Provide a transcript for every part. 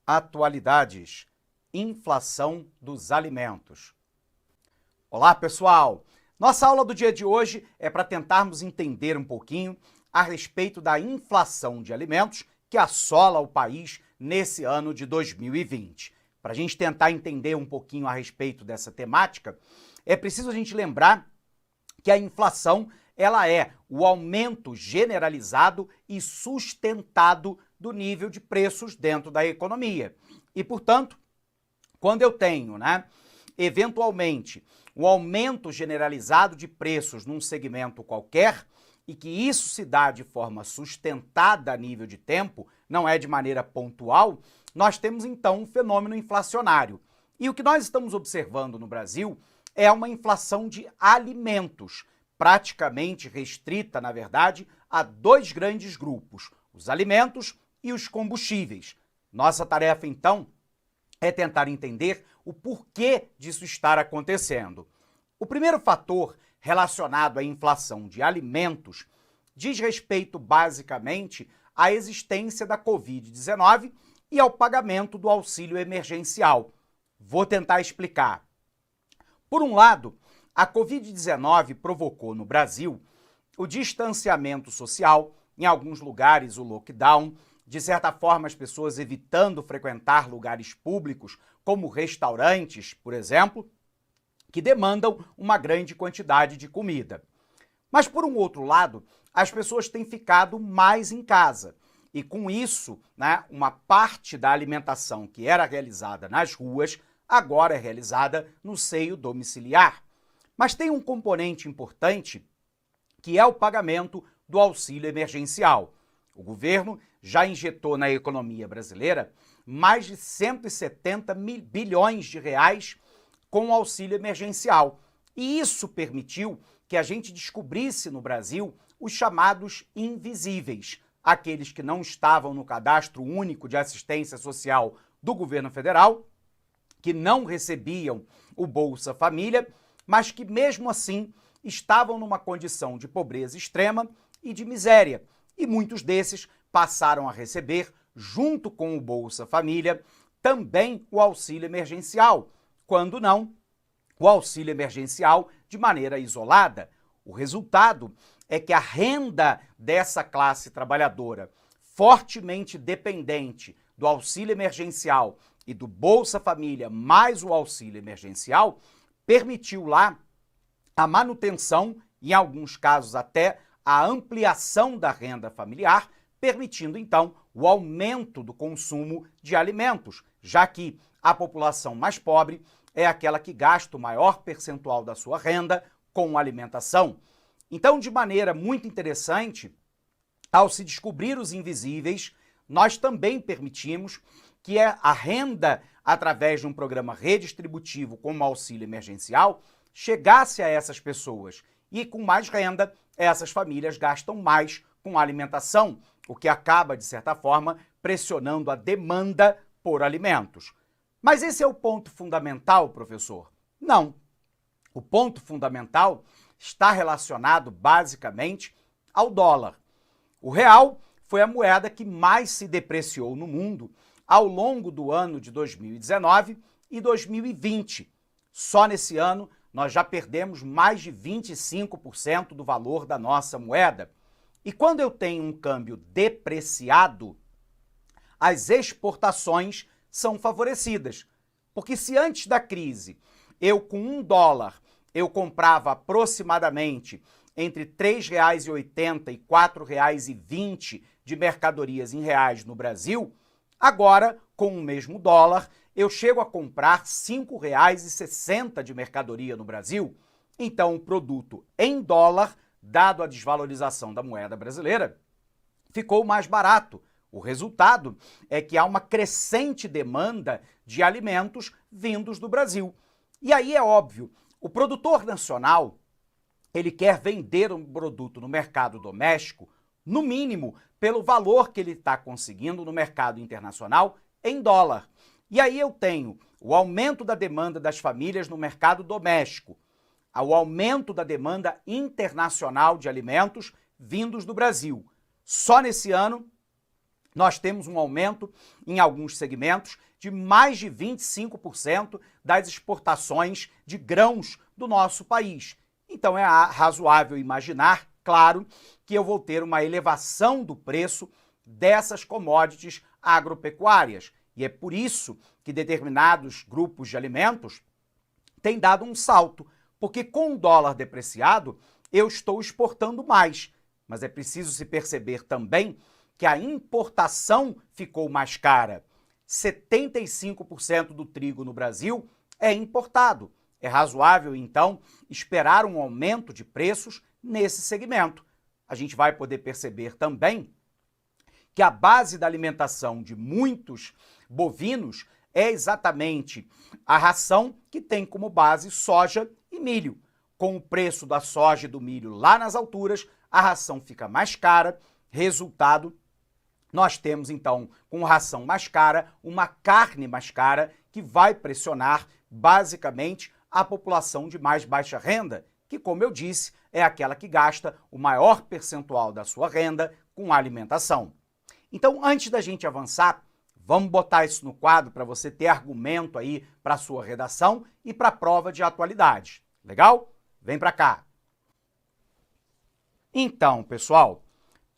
Atualidades: inflação dos alimentos. Olá, pessoal! Nossa aula do dia de hoje é para tentarmos entender um pouquinho a respeito da inflação de alimentos que assola o país nesse ano de 2020. Para a gente tentar entender um pouquinho a respeito dessa temática, é preciso a gente lembrar que a inflação ela é o aumento generalizado e sustentado do nível de preços dentro da economia. E, portanto, quando eu tenho, eventualmente, um aumento generalizado de preços num segmento qualquer, e que isso se dá de forma sustentada a nível de tempo, não é de maneira pontual, nós temos então um fenômeno inflacionário. E o que nós estamos observando no Brasil é uma inflação de alimentos, praticamente restrita, na verdade, a dois grandes grupos, os alimentos e os combustíveis. Nossa tarefa, então, é tentar entender o porquê disso estar acontecendo. O primeiro fator relacionado à inflação de alimentos diz respeito, basicamente, à existência da Covid-19 e ao pagamento do auxílio emergencial. Vou tentar explicar. Por um lado, a Covid-19 provocou no Brasil o distanciamento social, em alguns lugares o lockdown, de certa forma as pessoas evitando frequentar lugares públicos, como restaurantes, por exemplo, que demandam uma grande quantidade de comida. Mas, por um outro lado, as pessoas têm ficado mais em casa. E com isso, uma parte da alimentação que era realizada nas ruas, agora é realizada no seio domiciliar. Mas tem um componente importante, que é o pagamento do auxílio emergencial. O governo já injetou na economia brasileira mais de 170 bilhões de reais com o auxílio emergencial. E isso permitiu que a gente descobrisse no Brasil os chamados invisíveis, aqueles que não estavam no cadastro único de assistência social do governo federal, que não recebiam o Bolsa Família, mas que mesmo assim estavam numa condição de pobreza extrema e de miséria. E muitos desses passaram a receber, junto com o Bolsa Família, também o auxílio emergencial, quando não, o auxílio emergencial de maneira isolada. O resultado é que a renda dessa classe trabalhadora, fortemente dependente do auxílio emergencial e do Bolsa Família mais o auxílio emergencial, permitiu lá a manutenção, em alguns casos até a ampliação da renda familiar, permitindo então o aumento do consumo de alimentos, já que a população mais pobre é aquela que gasta o maior percentual da sua renda com alimentação. Então, de maneira muito interessante, ao se descobrir os invisíveis, nós também permitimos que a renda, através de um programa redistributivo como auxílio emergencial, chegasse a essas pessoas. E com mais renda, essas famílias gastam mais com alimentação, o que acaba, de certa forma, pressionando a demanda por alimentos. Mas esse é o ponto fundamental, professor? Não. O ponto fundamental está relacionado, basicamente, ao dólar. O real foi a moeda que mais se depreciou no mundo ao longo do ano de 2019 e 2020. Só nesse ano, nós já perdemos mais de 25% do valor da nossa moeda. E quando eu tenho um câmbio depreciado, as exportações são favorecidas. Porque se antes da crise, eu com $1, eu comprava aproximadamente entre R$ 3,80 e R$ 4,20 de mercadorias em reais no Brasil, agora, com o mesmo dólar, eu chego a comprar R$ 5,60 de mercadoria no Brasil. Então, o produto em dólar, dado a desvalorização da moeda brasileira, ficou mais barato. O resultado é que há uma crescente demanda de alimentos vindos do Brasil. E aí é óbvio, o produtor nacional, ele quer vender um produto no mercado doméstico, no mínimo, pelo valor que ele está conseguindo no mercado internacional em dólar. E aí eu tenho o aumento da demanda das famílias no mercado doméstico, o aumento da demanda internacional de alimentos vindos do Brasil. Só nesse ano, nós temos um aumento em alguns segmentos de mais de 25% das exportações de grãos do nosso país. Então é razoável imaginar, claro, que eu vou ter uma elevação do preço dessas commodities agropecuárias. E é por isso que determinados grupos de alimentos têm dado um salto, porque com o dólar depreciado eu estou exportando mais. Mas é preciso se perceber também que a importação ficou mais cara. 75% do trigo no Brasil é importado. É razoável, então, esperar um aumento de preços nesse segmento. A gente vai poder perceber também que a base da alimentação de muitos bovinos é exatamente a ração que tem como base soja e milho. Com o preço da soja e do milho lá nas alturas, a ração fica mais cara, resultado, nós temos então, com ração mais cara, uma carne mais cara que vai pressionar basicamente a população de mais baixa renda, que, como eu disse, é aquela que gasta o maior percentual da sua renda com alimentação. Então, antes da gente avançar, vamos botar isso no quadro para você ter argumento aí para a sua redação e para a prova de atualidade. Legal? Vem para cá. Então, pessoal,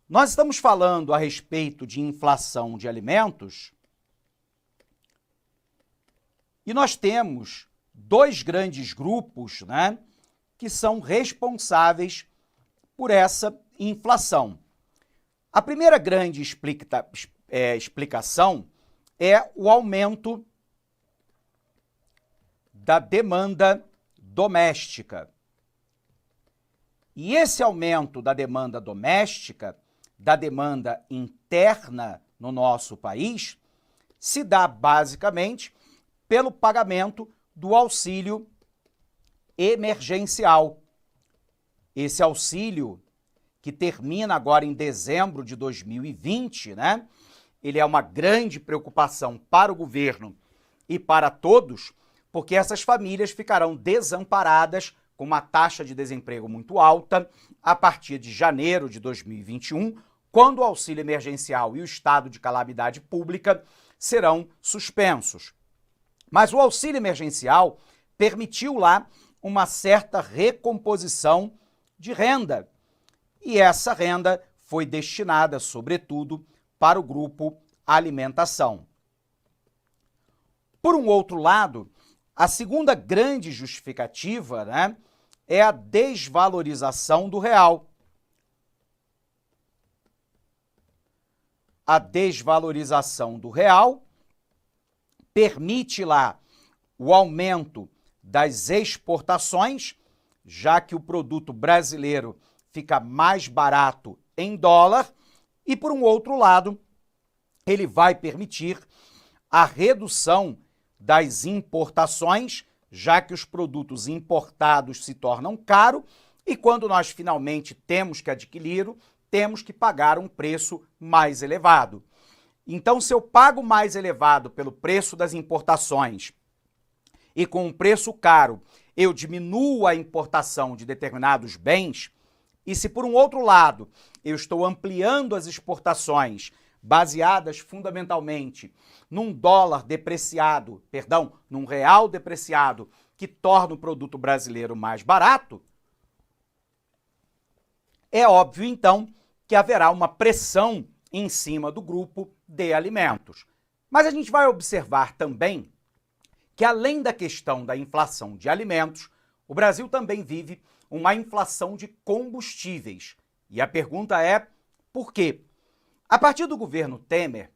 nós estamos falando a respeito de inflação de alimentos e nós temos dois grandes grupos, né, que são responsáveis por essa inflação. A primeira grande explicação é o aumento da demanda doméstica. E esse aumento da demanda doméstica, da demanda interna no nosso país, se dá basicamente pelo pagamento do auxílio emergencial. Esse auxílio, que termina agora em dezembro de 2020, né? Ele é uma grande preocupação para o governo e para todos, porque essas famílias ficarão desamparadas com uma taxa de desemprego muito alta a partir de janeiro de 2021, quando o auxílio emergencial e o estado de calamidade pública serão suspensos. Mas o auxílio emergencial permitiu lá uma certa recomposição de renda. E essa renda foi destinada, sobretudo, para o grupo alimentação. Por um outro lado, a segunda grande justificativa, né, é a desvalorização do real. A desvalorização do real permite lá o aumento das exportações, já que o produto brasileiro fica mais barato em dólar, e por um outro lado, ele vai permitir a redução das importações, já que os produtos importados se tornam caros e quando nós finalmente temos que adquiri-lo, temos que pagar um preço mais elevado. Então, se eu pago mais elevado pelo preço das importações e com um preço caro eu diminuo a importação de determinados bens, e se por um outro lado eu estou ampliando as exportações baseadas fundamentalmente num dólar depreciado, num real depreciado, que torna o produto brasileiro mais barato, é óbvio, então, que haverá uma pressão em cima do grupo de alimentos. Mas a gente vai observar também que, além da questão da inflação de alimentos, o Brasil também vive uma inflação de combustíveis. E a pergunta é, por quê? A partir do governo Temer,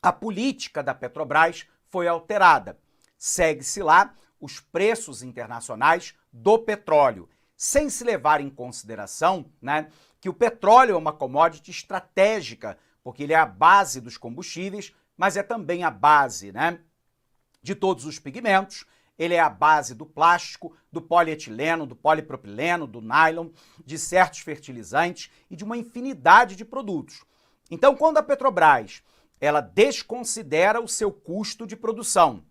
a política da Petrobras foi alterada. Segue-se lá os preços internacionais do petróleo, sem se levar em consideração, né, que o petróleo é uma commodity estratégica, porque ele é a base dos combustíveis, mas é também a base, né, de todos os pigmentos, ele é a base do plástico, do polietileno, do polipropileno, do nylon, de certos fertilizantes e de uma infinidade de produtos. Então, quando a Petrobras ela desconsidera o seu custo de produção,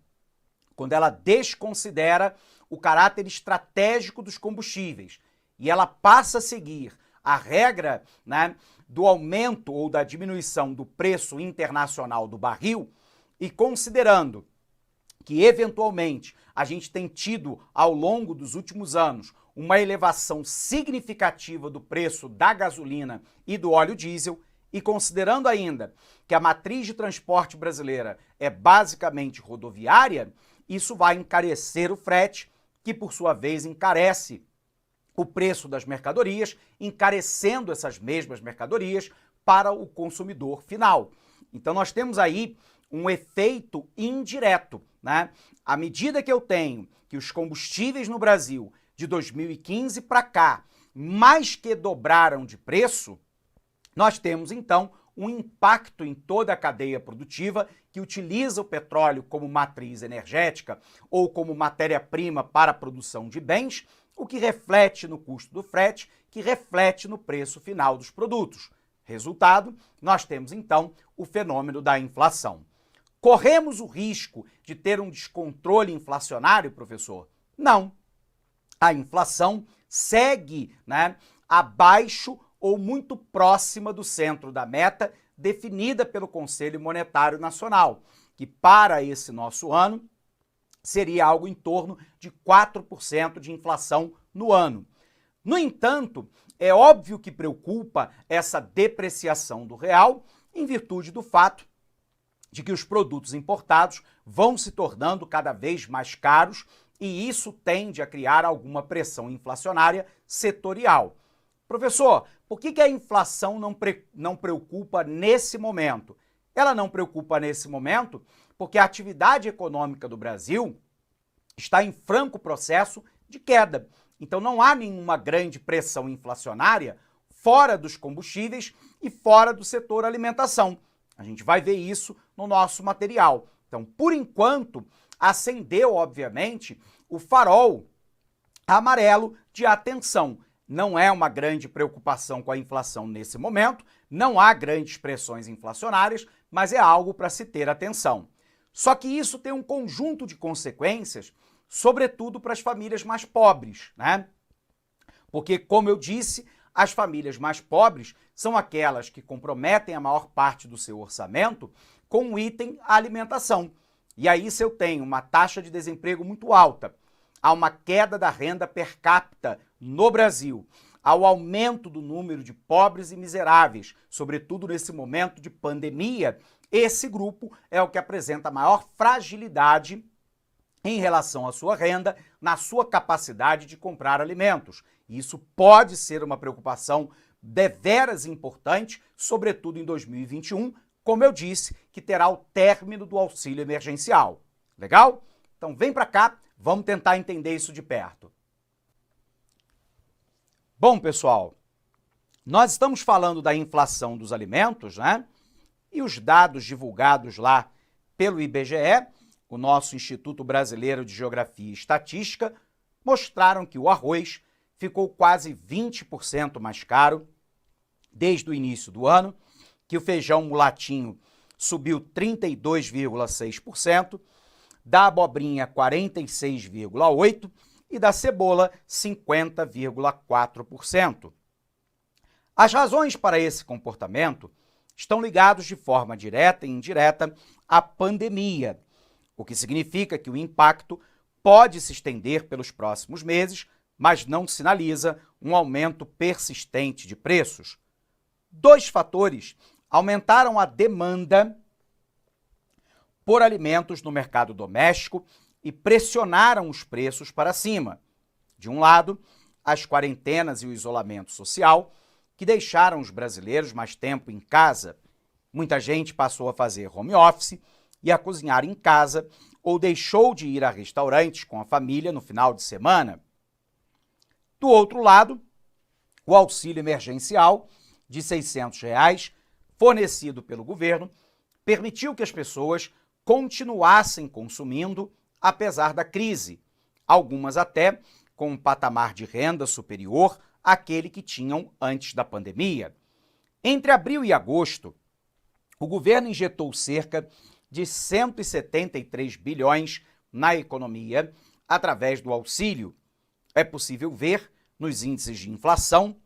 quando ela desconsidera o caráter estratégico dos combustíveis e ela passa a seguir a regra, né, do aumento ou da diminuição do preço internacional do barril e considerando que, eventualmente, a gente tem tido, ao longo dos últimos anos, uma elevação significativa do preço da gasolina e do óleo diesel, e considerando ainda que a matriz de transporte brasileira é basicamente rodoviária, isso vai encarecer o frete, que, por sua vez, encarece o preço das mercadorias, encarecendo essas mesmas mercadorias para o consumidor final. Então nós temos aí um efeito indireto, né? À medida que eu tenho que os combustíveis no Brasil de 2015 para cá mais que dobraram de preço, nós temos então um impacto em toda a cadeia produtiva que utiliza o petróleo como matriz energética ou como matéria-prima para a produção de bens, o que reflete no custo do frete, que reflete no preço final dos produtos. Resultado, nós temos então o fenômeno da inflação. Corremos o risco de ter um descontrole inflacionário, professor? Não. A inflação segue, abaixo ou muito próxima do centro da meta definida pelo Conselho Monetário Nacional, que para esse nosso ano seria algo em torno de 4% de inflação no ano. No entanto, é óbvio que preocupa essa depreciação do real em virtude do fato de que os produtos importados vão se tornando cada vez mais caros e isso tende a criar alguma pressão inflacionária setorial. Professor, por que a inflação não preocupa nesse momento? Ela não preocupa nesse momento porque a atividade econômica do Brasil está em franco processo de queda. Então não há nenhuma grande pressão inflacionária fora dos combustíveis e fora do setor alimentação. A gente vai ver isso no nosso material. Então, por enquanto, acendeu, obviamente, o farol amarelo de atenção. Não é uma grande preocupação com a inflação nesse momento, não há grandes pressões inflacionárias, mas é algo para se ter atenção. Só que isso tem um conjunto de consequências, sobretudo para as famílias mais pobres, Porque, como eu disse, as famílias mais pobres são aquelas que comprometem a maior parte do seu orçamento com o item alimentação. E aí, se eu tenho uma taxa de desemprego muito alta, há uma queda da renda per capita no Brasil, ao aumento do número de pobres e miseráveis, sobretudo nesse momento de pandemia, esse grupo é o que apresenta maior fragilidade em relação à sua renda, na sua capacidade de comprar alimentos. E isso pode ser uma preocupação deveras importante, sobretudo em 2021, como eu disse, que terá o término do auxílio emergencial. Legal? Então vem para cá, vamos tentar entender isso de perto. Bom, pessoal, nós estamos falando da inflação dos alimentos, E os dados divulgados lá pelo IBGE, o nosso Instituto Brasileiro de Geografia e Estatística, mostraram que o arroz ficou quase 20% mais caro desde o início do ano, que o feijão mulatinho subiu 32,6%, da abobrinha 46,8% e da cebola 50,4%. As razões para esse comportamento estão ligados de forma direta e indireta à pandemia, o que significa que o impacto pode se estender pelos próximos meses, mas não sinaliza um aumento persistente de preços. Dois fatores aumentaram a demanda por alimentos no mercado doméstico e pressionaram os preços para cima. De um lado, as quarentenas e o isolamento social, que deixaram os brasileiros mais tempo em casa. Muita gente passou a fazer home office e a cozinhar em casa ou deixou de ir a restaurantes com a família no final de semana. Do outro lado, o auxílio emergencial de R$ 600 fornecido pelo governo permitiu que as pessoas continuassem consumindo apesar da crise, algumas até com um patamar de renda superior àquele que tinham antes da pandemia. Entre abril e agosto, o governo injetou cerca de 173 bilhões na economia através do auxílio. É possível ver nos índices de inflação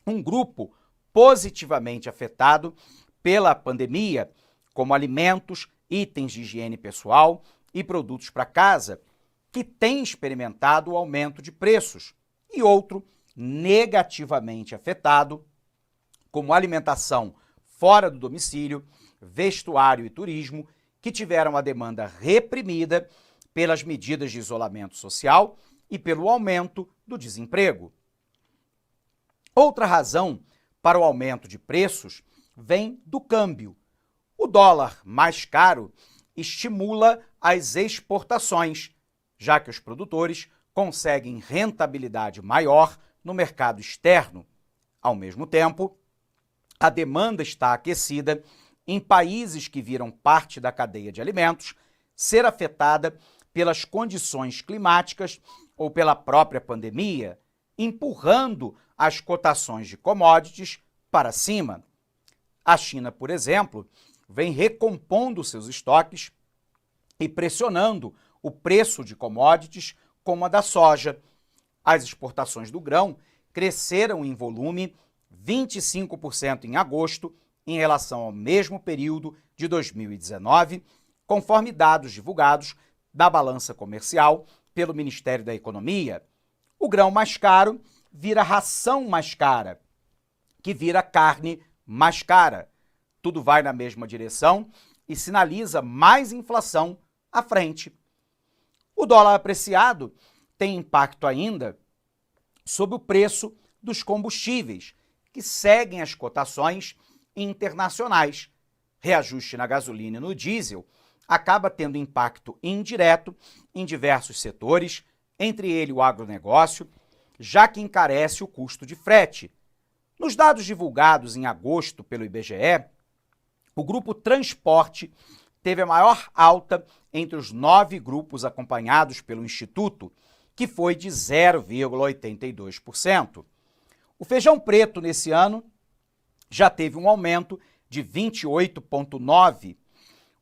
um grupo positivamente afetado pela pandemia, como alimentos, itens de higiene pessoal e produtos para casa, que tem experimentado o aumento de preços, e outro negativamente afetado, como alimentação fora do domicílio, vestuário e turismo, que tiveram a demanda reprimida pelas medidas de isolamento social e pelo aumento do desemprego. Outra razão para o aumento de preços vem do câmbio. O dólar mais caro estimula as exportações, já que os produtores conseguem rentabilidade maior no mercado externo. Ao mesmo tempo, a demanda está aquecida em países que viram parte da cadeia de alimentos ser afetada pelas condições climáticas ou pela própria pandemia, empurrando as cotações de commodities para cima. A China, por exemplo, vem recompondo seus estoques e pressionando o preço de commodities como a da soja. As exportações do grão cresceram em volume 25% em agosto em relação ao mesmo período de 2019, conforme dados divulgados da balança comercial pelo Ministério da Economia. O grão mais caro vira ração mais cara, que vira carne mais cara. Tudo vai na mesma direção e sinaliza mais inflação à frente. O dólar apreciado tem impacto ainda sobre o preço dos combustíveis, que seguem as cotações internacionais. Reajuste na gasolina e no diesel acaba tendo impacto indireto em diversos setores, entre ele o agronegócio, já que encarece o custo de frete. Nos dados divulgados em agosto pelo IBGE, o grupo transporte teve a maior alta entre os 9 grupos acompanhados pelo Instituto, que foi de 0,82%. O feijão preto nesse ano já teve um aumento de 28,9%,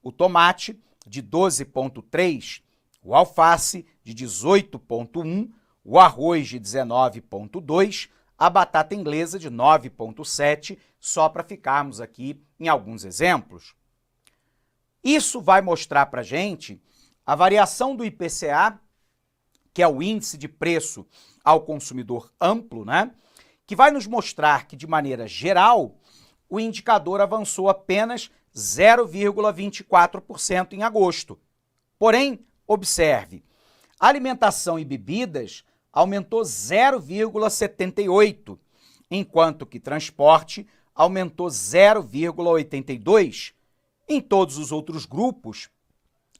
o tomate de 12,3%, o alface de 18,1%, o arroz de 19,2%, a batata inglesa de 9,7%, só para ficarmos aqui em alguns exemplos. Isso vai mostrar para a gente a variação do IPCA, que é o índice de preço ao consumidor amplo, né? Que vai nos mostrar que, de maneira geral, o indicador avançou apenas 0,24% em agosto. Porém, observe, alimentação e bebidas aumentou 0,78%, enquanto que transporte aumentou 0,82%. Em todos os outros grupos,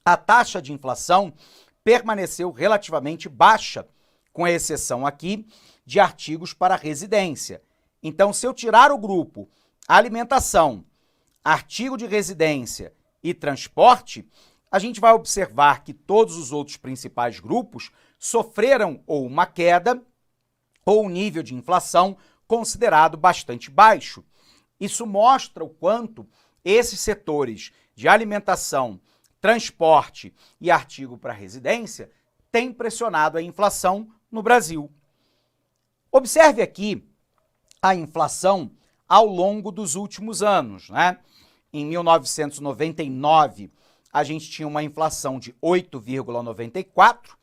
a taxa de inflação permaneceu relativamente baixa, com exceção aqui de artigos para residência. Então, se eu tirar o grupo alimentação, artigo de residência e transporte, a gente vai observar que todos os outros principais grupos sofreram ou uma queda ou um nível de inflação considerado bastante baixo. Isso mostra o quanto esses setores de alimentação, transporte e artigo para residência têm pressionado a inflação no Brasil. Observe aqui a inflação ao longo dos últimos anos, né? Em 1999, a gente tinha uma inflação de 8,94%.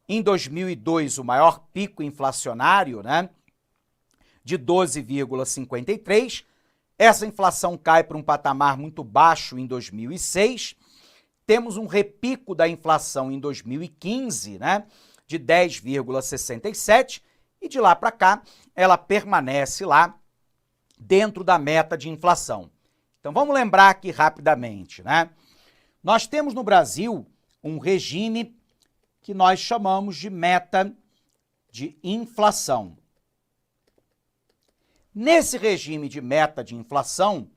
Em 2002, o maior pico inflacionário, né, de 12,53%. Essa inflação cai para um patamar muito baixo em 2006. Temos um repico da inflação em 2015, né, de 10,67%. E de lá para cá, ela permanece lá dentro da meta de inflação. Então vamos lembrar aqui rapidamente, né? Nós temos no Brasil um regime que nós chamamos de meta de inflação. Nesse regime de meta de inflação,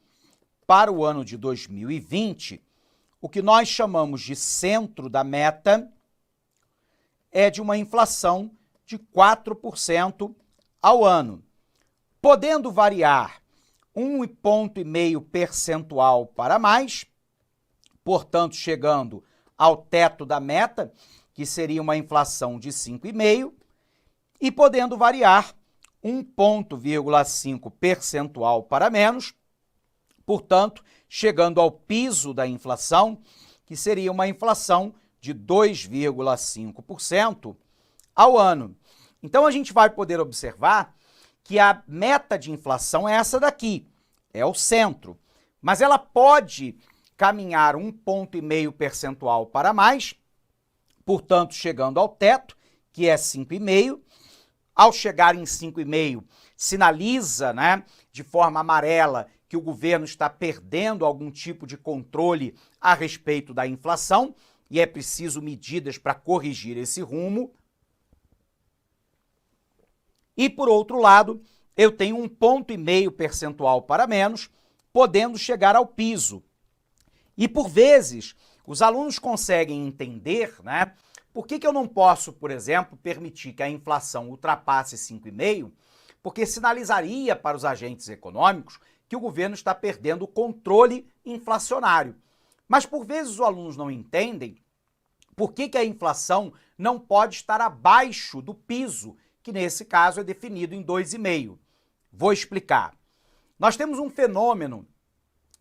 para o ano de 2020, o que nós chamamos de centro da meta é de uma inflação de 4% ao ano, podendo variar 1,5 ponto percentual para mais, portanto, chegando ao teto da meta, que seria uma inflação de 5,5%, e podendo variar 1,5 ponto percentual para menos, portanto, chegando ao piso da inflação, que seria uma inflação de 2,5% ao ano. Então, a gente vai poder observar que a meta de inflação é essa daqui, é o centro, mas ela pode caminhar 1,5 ponto percentual para mais, portanto, chegando ao teto, que é 5,5%. Ao chegar em 5,5%, sinaliza, de forma amarela que o governo está perdendo algum tipo de controle a respeito da inflação e é preciso medidas para corrigir esse rumo. E, por outro lado, eu tenho 1,5 ponto percentual para menos, podendo chegar ao piso. E, por vezes, os alunos conseguem entender, por que eu não posso, por exemplo, permitir que a inflação ultrapasse 5,5%, porque sinalizaria para os agentes econômicos que o governo está perdendo o controle inflacionário. Mas, por vezes, os alunos não entendem por que a inflação não pode estar abaixo do piso, que nesse caso é definido em 2,5%. Vou explicar. Nós temos um fenômeno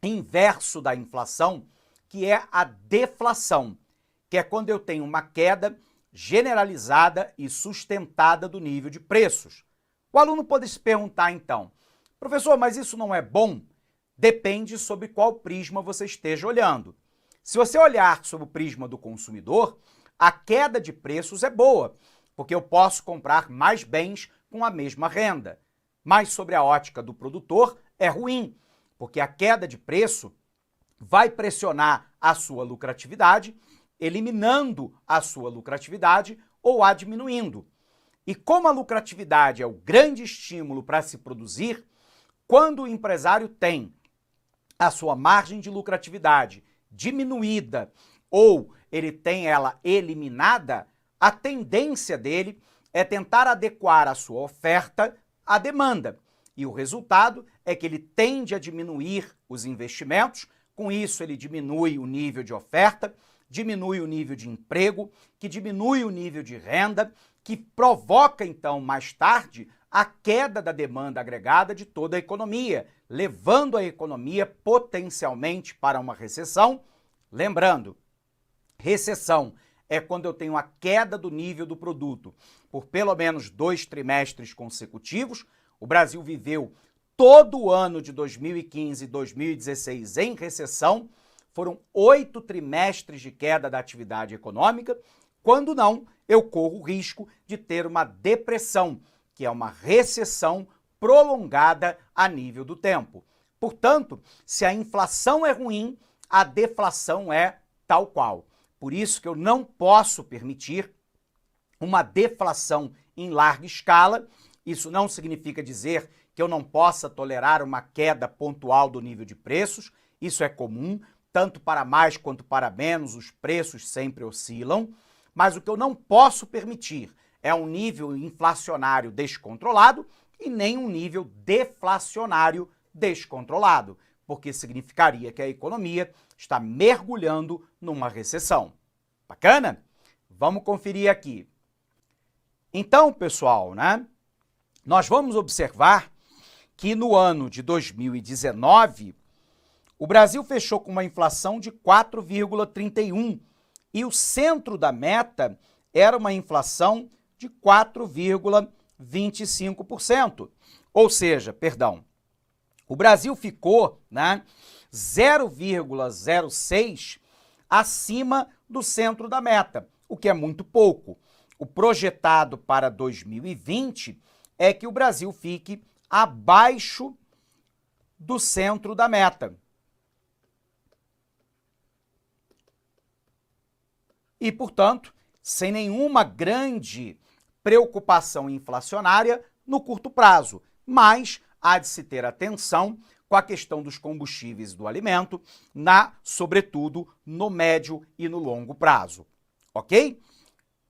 inverso da inflação, que é a deflação, que é quando eu tenho uma queda generalizada e sustentada do nível de preços. O aluno pode se perguntar, então, professor, mas isso não é bom? Depende sobre qual prisma você esteja olhando. Se você olhar sob o prisma do consumidor, a queda de preços é boa, porque eu posso comprar mais bens com a mesma renda. Mas sobre a ótica do produtor, é ruim, porque a queda de preço vai pressionar a sua lucratividade, eliminando a sua lucratividade ou a diminuindo. E como a lucratividade é o grande estímulo para se produzir, quando o empresário tem a sua margem de lucratividade diminuída ou ele tem ela eliminada, a tendência dele é tentar adequar a sua oferta à demanda. E o resultado é que ele tende a diminuir os investimentos, com isso ele diminui o nível de oferta, diminui o nível de emprego, que diminui o nível de renda, que provoca, então, mais tarde, a queda da demanda agregada de toda a economia, levando a economia potencialmente para uma recessão. Lembrando, recessão é quando eu tenho a queda do nível do produto por pelo menos 2 trimestres consecutivos. O Brasil viveu todo o ano de 2015 e 2016 em recessão. Foram 8 trimestres de queda da atividade econômica. Quando não, eu corro o risco de ter uma depressão, que é uma recessão prolongada a nível do tempo. Portanto, se a inflação é ruim, a deflação é tal qual. Por isso que eu não posso permitir uma deflação em larga escala. Isso não significa dizer que eu não possa tolerar uma queda pontual do nível de preços. Isso é comum, tanto para mais quanto para menos, os preços sempre oscilam. Mas o que eu não posso permitir é um nível inflacionário descontrolado e nem um nível deflacionário descontrolado, porque significaria que a economia está mergulhando numa recessão. Bacana? Vamos conferir aqui. Então, pessoal, nós vamos observar que no ano de 2019, o Brasil fechou com uma inflação de 4,31% e o centro da meta era uma inflação de 4,25%. Ou seja, o Brasil ficou 0,06 acima do centro da meta, o que é muito pouco. O projetado para 2020 é que o Brasil fique abaixo do centro da meta. E, portanto, sem nenhuma grande preocupação inflacionária no curto prazo, mas há de se ter atenção com a questão dos combustíveis do alimento, sobretudo no médio e no longo prazo. Ok?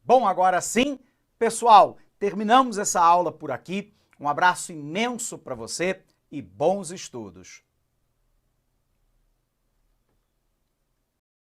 Bom, agora sim, pessoal, terminamos essa aula por aqui. Um abraço imenso para você e bons estudos!